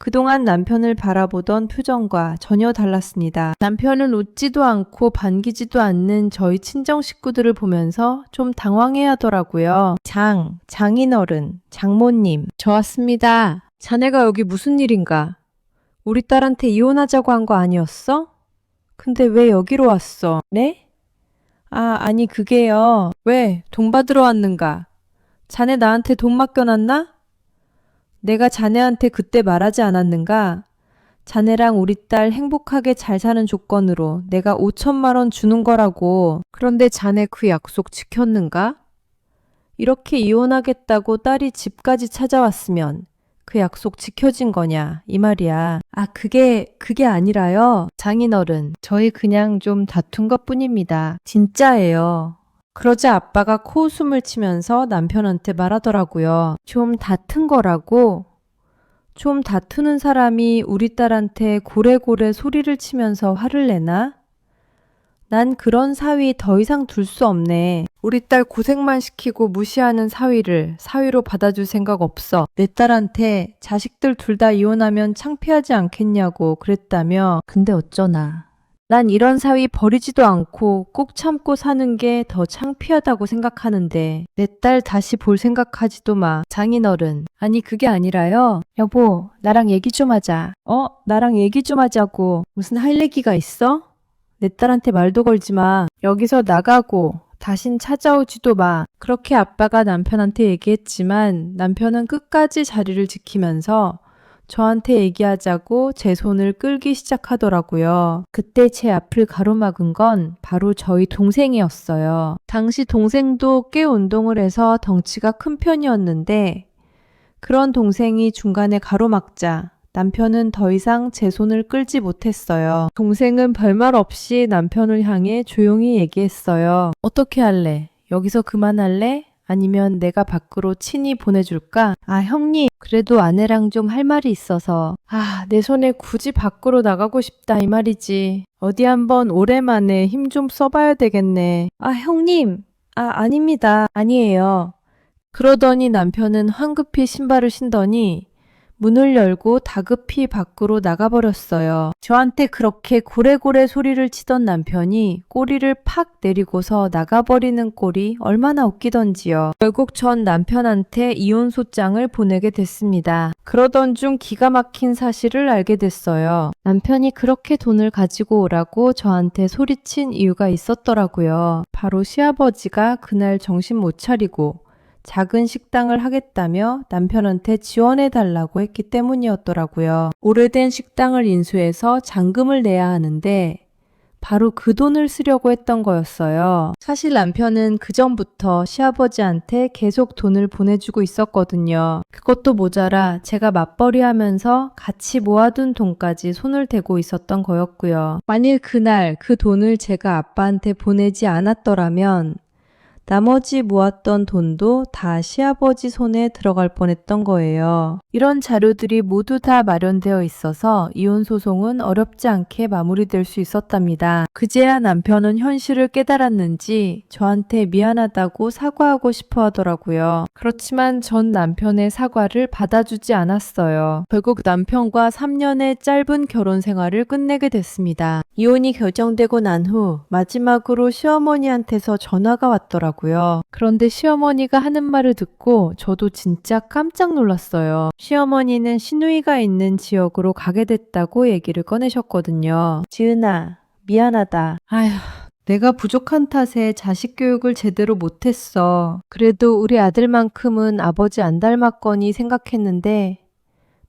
그동안 남편을 바라보던 표정과 전혀 달랐습니다. 남편은 웃지도 않고 반기지도 않는 저희 친정 식구들을 보면서 좀 당황해 하더라고요. 장인어른, 장모님, 저 왔습니다. 자네가 여기 무슨 일인가? 우리 딸한테 이혼하자고 한 거 아니었어? 근데 왜 여기로 왔어? 네? 아니 그게요. 왜? 돈 받으러 왔는가? 자네 나한테 돈 맡겨놨나? 내가 자네한테 그때 말하지 않았는가? 자네랑 우리 딸 행복하게 잘 사는 조건으로 내가 5천만 원 주는 거라고. 그런데 자네 그 약속 지켰는가? 이렇게 이혼하겠다고 딸이 집까지 찾아왔으면 그 약속 지켜진 거냐 이 말이야. 아, 그게 아니라요. 장인어른, 저희 그냥 좀 다툰 것뿐입니다. 진짜예요. 그러자 아빠가 코웃음을 치면서 남편한테 말하더라고요. 좀 다툰 거라고? 좀 다투는 사람이 우리 딸한테 고래고래 소리를 치면서 화를 내나? 난 그런 사위 더 이상 둘 수 없네. 우리 딸 고생만 시키고 무시하는 사위를 사위로 받아줄 생각 없어. 내 딸한테 자식들 둘 다 이혼하면 창피하지 않겠냐고 그랬다며. 근데 어쩌나. 난 이런 사위 버리지도 않고 꼭 참고 사는 게 더 창피하다고 생각하는데 내 딸 다시 볼 생각하지도 마. 장인어른. 아니 그게 아니라요. 여보, 나랑 얘기 좀 하자. 나랑 얘기 좀 하자고. 무슨 할 얘기가 있어? 내 딸한테 말도 걸지 마. 여기서 나가고 다신 찾아오지도 마. 그렇게 아빠가 남편한테 얘기했지만 남편은 끝까지 자리를 지키면서 저한테 얘기하자고 제 손을 끌기 시작하더라고요. 그때 제 앞을 가로막은 건 바로 저희 동생이었어요. 당시 동생도 꽤 운동을 해서 덩치가 큰 편이었는데 그런 동생이 중간에 가로막자 남편은 더 이상 제 손을 끌지 못했어요. 동생은 별말 없이 남편을 향해 조용히 얘기했어요. 어떻게 할래? 여기서 그만할래? 아니면 내가 밖으로 친히 보내줄까? 아, 형님, 그래도 아내랑 좀 할 말이 있어서. 아, 내 손에 굳이 밖으로 나가고 싶다 이 말이지. 어디 한번 오랜만에 힘 좀 써봐야 되겠네. 아, 형님. 아, 아닙니다. 아니에요. 그러더니 남편은 황급히 신발을 신더니 문을 열고 다급히 밖으로 나가버렸어요. 저한테 그렇게 고래고래 소리를 치던 남편이 꼬리를 팍 내리고서 나가버리는 꼴이 얼마나 웃기던지요. 결국 전 남편한테 이혼 소장을 보내게 됐습니다. 그러던 중 기가 막힌 사실을 알게 됐어요. 남편이 그렇게 돈을 가지고 오라고 저한테 소리친 이유가 있었더라고요. 바로 시아버지가 그날 정신 못 차리고 작은 식당을 하겠다며 남편한테 지원해달라고 했기 때문이었더라고요. 오래된 식당을 인수해서 잔금을 내야 하는데 바로 그 돈을 쓰려고 했던 거였어요. 사실 남편은 그전부터 시아버지한테 계속 돈을 보내주고 있었거든요. 그것도 모자라 제가 맞벌이 하면서 같이 모아둔 돈까지 손을 대고 있었던 거였고요. 만일 그날 그 돈을 제가 아빠한테 보내지 않았더라면 나머지 모았던 돈도 다 시아버지 손에 들어갈 뻔했던 거예요. 이런 자료들이 모두 다 마련되어 있어서 이혼 소송은 어렵지 않게 마무리될 수 있었답니다. 그제야 남편은 현실을 깨달았는지 저한테 미안하다고 사과하고 싶어 하더라고요. 그렇지만 전 남편의 사과를 받아주지 않았어요. 결국 남편과 3년의 짧은 결혼 생활을 끝내게 됐습니다. 이혼이 결정되고 난 후 마지막으로 시어머니한테서 전화가 왔더라고요. 그런데 시어머니가 하는 말을 듣고 저도 진짜 깜짝 놀랐어요. 시어머니는 시누이가 있는 지역으로 가게 됐다고 얘기를 꺼내셨거든요. 지은아, 미안하다. 아휴, 내가 부족한 탓에 자식 교육을 제대로 못했어. 그래도 우리 아들만큼은 아버지 안 닮았거니 생각했는데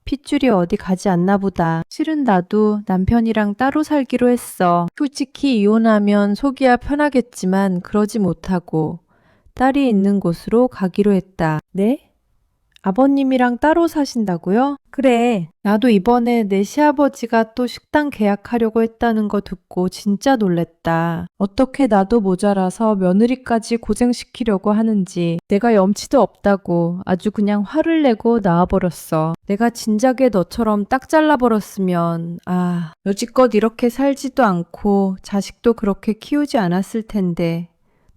핏줄이 어디 가지 않나 보다. 실은 나도 남편이랑 따로 살기로 했어. 솔직히 이혼하면 속이야 편하겠지만 그러지 못하고 딸이 있는 곳으로 가기로 했다. 네? 아버님이랑 따로 사신다고요? 그래. 나도 이번에 내 시아버지가 또 식당 계약하려고 했다는 거 듣고 진짜 놀랬다. 어떻게 나도 모자라서 며느리까지 고생시키려고 하는지. 내가 염치도 없다고 아주 그냥 화를 내고 나와버렸어. 내가 진작에 너처럼 딱 잘라버렸으면 여지껏 이렇게 살지도 않고 자식도 그렇게 키우지 않았을 텐데.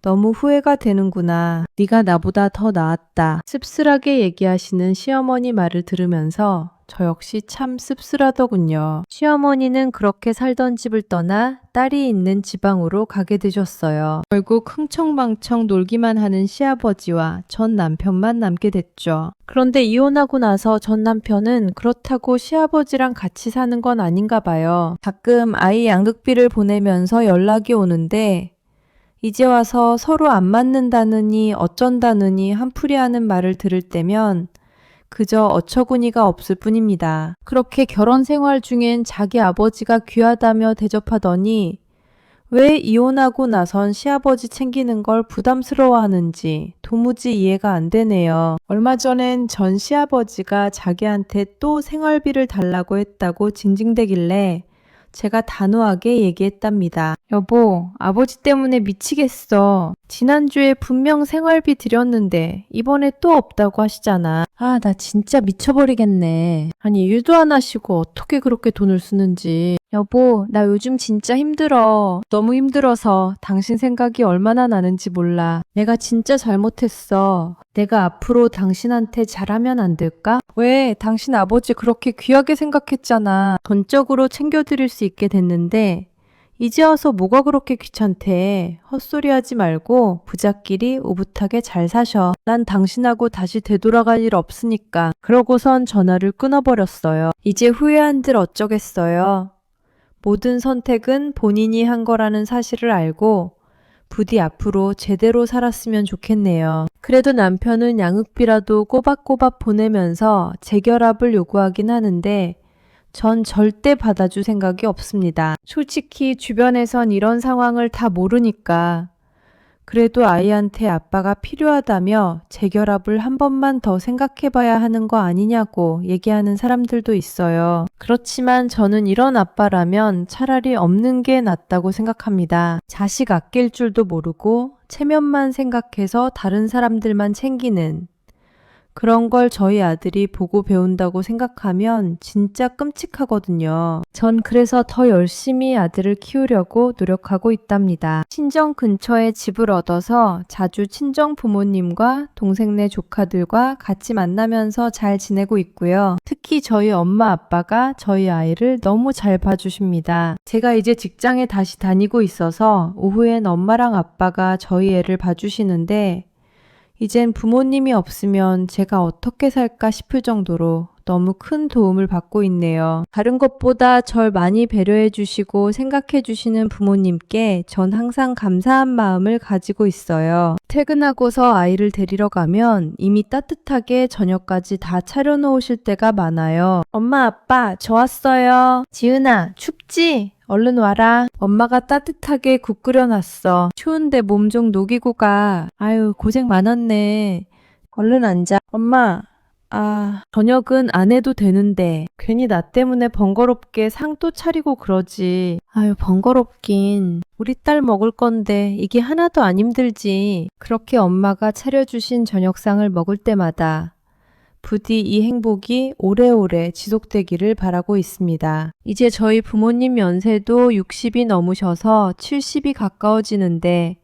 너무 후회가 되는구나. 네가 나보다 더 나았다. 씁쓸하게 얘기하시는 시어머니 말을 들으면서 저 역시 참 씁쓸하더군요. 시어머니는 그렇게 살던 집을 떠나 딸이 있는 지방으로 가게 되셨어요. 결국 흥청망청 놀기만 하는 시아버지와 전 남편만 남게 됐죠. 그런데 이혼하고 나서 전 남편은 그렇다고 시아버지랑 같이 사는 건 아닌가 봐요. 가끔 아이 양육비를 보내면서 연락이 오는데 이제 와서 서로 안 맞는다느니 어쩐다느니 한풀이하는 말을 들을 때면 그저 어처구니가 없을 뿐입니다. 그렇게 결혼 생활 중엔 자기 아버지가 귀하다며 대접하더니 왜 이혼하고 나선 시아버지 챙기는 걸 부담스러워하는지 도무지 이해가 안 되네요. 얼마 전엔 전 시아버지가 자기한테 또 생활비를 달라고 했다고 징징대길래 제가 단호하게 얘기했답니다. 여보, 아버지 때문에 미치겠어. 지난주에 분명 생활비 드렸는데 이번에 또 없다고 하시잖아. 아, 나 진짜 미쳐버리겠네. 아니, 일도 안 하시고 어떻게 그렇게 돈을 쓰는지. 여보, 나 요즘 진짜 힘들어. 너무 힘들어서 당신 생각이 얼마나 나는지 몰라. 내가 진짜 잘못했어. 내가 앞으로 당신한테 잘하면 안 될까? 왜? 당신 아버지 그렇게 귀하게 생각했잖아. 돈적으로 챙겨드릴 수 있게 됐는데 이제 와서 뭐가 그렇게 귀찮대. 헛소리 하지 말고 부잣끼리 오붓하게 잘 사셔. 난 당신하고 다시 되돌아갈 일 없으니까. 그러고선 전화를 끊어버렸어요. 이제 후회한들 어쩌겠어요. 모든 선택은 본인이 한 거라는 사실을 알고 부디 앞으로 제대로 살았으면 좋겠네요. 그래도 남편은 양육비라도 꼬박꼬박 보내면서 재결합을 요구하긴 하는데 전 절대 받아줄 생각이 없습니다. 솔직히 주변에선 이런 상황을 다 모르니까 그래도 아이한테 아빠가 필요하다며 재결합을 한 번만 더 생각해봐야 하는 거 아니냐고 얘기하는 사람들도 있어요. 그렇지만 저는 이런 아빠라면 차라리 없는 게 낫다고 생각합니다. 자식 아낄 줄도 모르고 체면만 생각해서 다른 사람들만 챙기는 그런 걸 저희 아들이 보고 배운다고 생각하면 진짜 끔찍하거든요. 전 그래서 더 열심히 아들을 키우려고 노력하고 있답니다. 친정 근처에 집을 얻어서 자주 친정 부모님과 동생네 조카들과 같이 만나면서 잘 지내고 있고요. 특히 저희 엄마 아빠가 저희 아이를 너무 잘 봐주십니다. 제가 이제 직장에 다시 다니고 있어서 오후엔 엄마랑 아빠가 저희 애를 봐주시는데 이젠 부모님이 없으면 제가 어떻게 살까 싶을 정도로 너무 큰 도움을 받고 있네요. 다른 것보다 절 많이 배려해 주시고 생각해 주시는 부모님께 전 항상 감사한 마음을 가지고 있어요. 퇴근하고서 아이를 데리러 가면 이미 따뜻하게 저녁까지 다 차려 놓으실 때가 많아요. 엄마, 아빠, 저 왔어요. 지은아, 춥지? 얼른 와라. 엄마가 따뜻하게 국 끓여놨어. 추운데 몸 좀 녹이고 가. 아유, 고생 많았네. 얼른 앉아. 엄마, 저녁은 안 해도 되는데 괜히 나 때문에 번거롭게 상도 차리고 그러지. 아유, 번거롭긴. 우리 딸 먹을 건데 이게 하나도 안 힘들지. 그렇게 엄마가 차려주신 저녁상을 먹을 때마다 부디 이 행복이 오래오래 지속되기를 바라고 있습니다. 이제 저희 부모님 연세도 60이 넘으셔서 70이 가까워지는데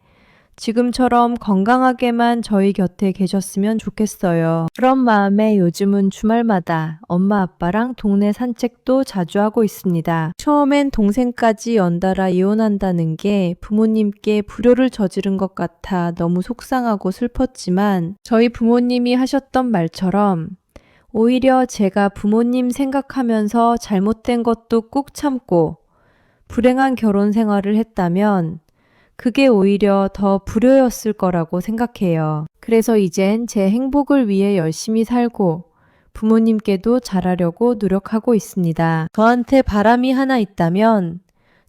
지금처럼 건강하게만 저희 곁에 계셨으면 좋겠어요. 그런 마음에 요즘은 주말마다 엄마 아빠랑 동네 산책도 자주 하고 있습니다. 처음엔 동생까지 연달아 이혼한다는 게 부모님께 불효를 저지른 것 같아 너무 속상하고 슬펐지만 저희 부모님이 하셨던 말처럼 오히려 제가 부모님 생각하면서 잘못된 것도 꾹 참고 불행한 결혼 생활을 했다면 그게 오히려 더 불효였을 거라고 생각해요. 그래서 이젠 제 행복을 위해 열심히 살고 부모님께도 잘하려고 노력하고 있습니다. 저한테 바람이 하나 있다면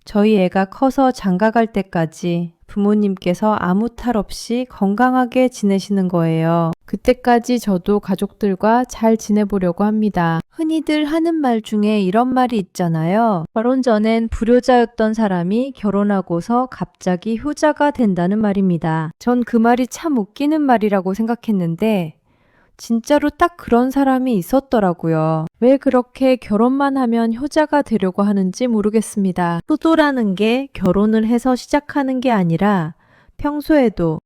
저희 애가 커서 장가갈 때까지 부모님께서 아무 탈 없이 건강하게 지내시는 거예요. 그때까지 저도 가족들과 잘 지내보려고 합니다. 흔히들 하는 말 중에 이런 말이 있잖아요. 결혼 전엔 불효자였던 사람이 결혼하고서 갑자기 효자가 된다는 말입니다. 전 그 말이 참 웃기는 말이라고 생각했는데 진짜로 딱 그런 사람이 있었더라고요. 왜 그렇게 결혼만 하면 효자가 되려고 하는지 모르겠습니다. 효도라는 게 결혼을 해서 시작하는 게 아니라 평소에도